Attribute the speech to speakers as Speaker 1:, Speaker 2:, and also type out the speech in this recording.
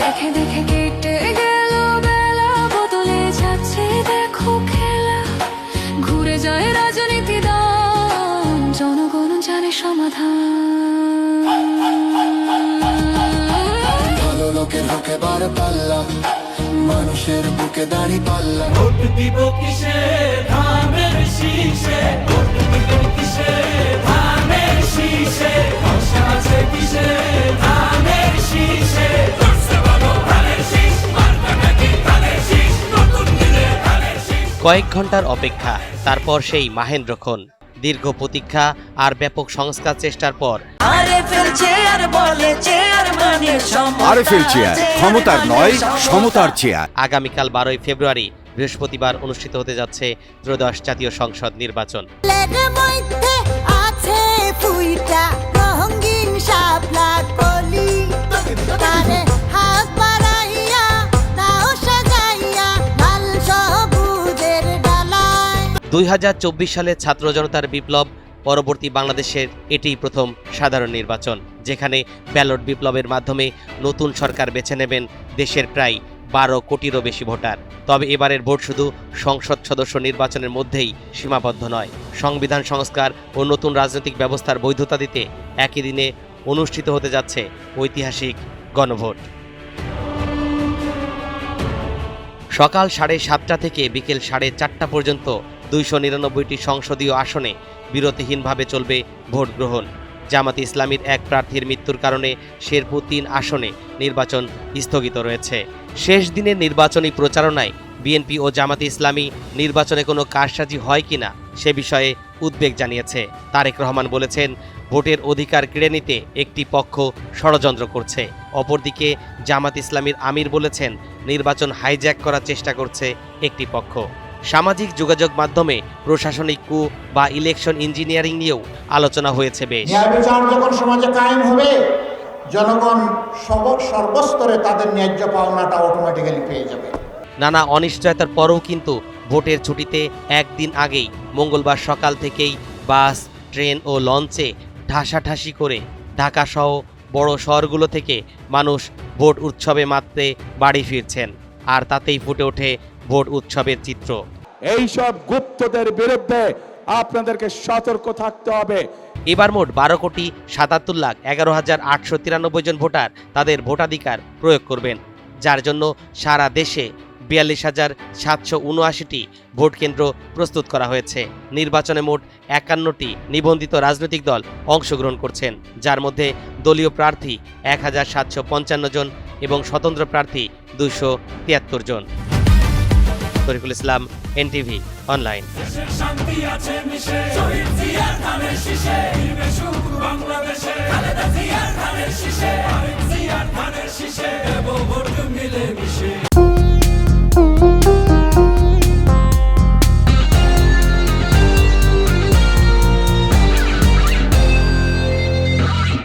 Speaker 1: দেখে দেখে কেটে গেল বেলা, বদলে যাচ্ছে দেখো খেলা, ঘুরে যায় রাজনীতি দান, জনগণ জানে সমাধান।
Speaker 2: ভালো লোকের হকে বার পাল্লা, মানুষের বুকে দাড়ি পাল্লা।
Speaker 3: ভোট দিব কিসে ধানের শীষে, ভোট দিব কিসে ধানের শীষে, ভরসা আছে কিসে ধানের শীষে, করছে ভালো ধানের শীষ, মার্কাটা কি ধানের শীষ, নতুন দিনে ধানের শীষ।
Speaker 4: কয়েক ঘন্টার অপেক্ষা, তারপর সেই মাহেন্দ্রক্ষণ। দীর্ঘ প্রতীক্ষা আর ব্যাপক সংস্কার চেষ্টার পর
Speaker 5: আরএফএল চেয়ার বলে চেয়ার মানে
Speaker 6: আরএফএল চেয়ার, ক্ষমতার নয় সমতার চেয়ার।
Speaker 4: আগামীকাল 12ই ফেব্রুয়ারি বৃহস্পতিবার অনুষ্ঠিত হতে যাচ্ছে ত্রয়োদশ জাতীয় সংসদ নির্বাচন।
Speaker 5: আছে ফুইটা রঙিন শাপলা কলি, তারে হাত বাড়াইয়া তাও সাজাইয়া লাল সবুজের ডালায়।
Speaker 4: 2024 সালে ছাত্র জনতার বিপ্লব পরবর্তী বাংলাদেশের এটিই প্রথম সাধারণ নির্বাচন, যেখানে ব্যালট বিপ্লবের মাধ্যমে নতুন সরকার বেছে নেবেন দেশের প্রায় 12 কোটিরও বেশি ভোটার। তবে এবারের ভোট শুধু সংসদ সদস্য নির্বাচনের মধ্যেই সীমাবদ্ধ নয়। সংবিধান সংস্কার ও নতুন রাজনৈতিক ব্যবস্থার বৈধতা দিতে একই দিনে অনুষ্ঠিত হতে যাচ্ছে ঐতিহাসিক গণভোট। সকাল 7:30 থেকে বিকেল 4:30 পর্যন্ত 299টি সংসদীয় আসনে বিরতিহীনভাবে চলবে ভোট গ্রহণ। জামাতে ইসলামীর এক প্রার্থীর মৃত্যুর কারণে শেরপুর 3 আসনে নির্বাচন স্থগিত রয়েছে। শেষ দিনের নির্বাচনী প্রচারণায় বিএনপি ও জামাতে ইসলামী নির্বাচনে কোনো কারসাজি হয় কিনা সে বিষয়ে উদ্বেগ জানিয়েছে। তারেক রহমান বলেছেন, ভোটের অধিকার কেড়ে নিতে একটি পক্ষ ষড়যন্ত্র করছে। অপরদিকে জামাত ইসলামীর আমির বলেছেন, নির্বাচন হাইজ্যাক করার চেষ্টা করছে একটি পক্ষ। সামাজিক যোগাযোগ মাধ্যমে প্রশাসনিক কু বা ইলেকশন ইঞ্জিনিয়ারিং নিয়েও আলোচনা হয়েছে বেশ।
Speaker 7: ন্যায় বিচার যখন সমাজে কায়েম হবে, জনগণ সর্বস্তরে তাদের ন্যায্য পাওনাটা অটোমেটিক্যালি পেয়ে যাবে।
Speaker 4: নানা অনিশ্চয়তার পরেও কিন্তু ভোটের ছুটিতে একদিন আগেই মঙ্গলবার সকাল থেকেই বাস, ট্রেন ও লঞ্চে ঠাসাঠাসি করে ঢাকাসহ বড় শহরগুলো থেকে মানুষ ভোট উৎসবে মাত্রে বাড়ি ফিরছেন, আর তাতেই ফুটে ওঠে ভোট উৎসবের চিত্র।
Speaker 8: এইসব গুপ্তদের বিরুদ্ধে আপনাদেরকে সতর্ক থাকতে হবে।
Speaker 4: এবার মোট 12,77,11,893 জন ভোটার তাদের ভোটাধিকার প্রয়োগ করবেন, যার জন্য সারা দেশে 42,779টি ভোট কেন্দ্র প্রস্তুত করা হয়েছে। নির্বাচনে মোট 51টি নিবন্ধিত রাজনৈতিক দল অংশগ্রহণ করছেন, যার মধ্যে দলীয় প্রার্থী 1,755 জন এবং স্বতন্ত্র প্রার্থী 273 জন। তরিকুল ইসলাম, এনটিভি অনলাইন।
Speaker 3: শান্তি আছে মিশে, শহীদ জিয়ার ধানের শীষে, বাংলাদেশে খালেদা জিয়ার ধানের শীষে।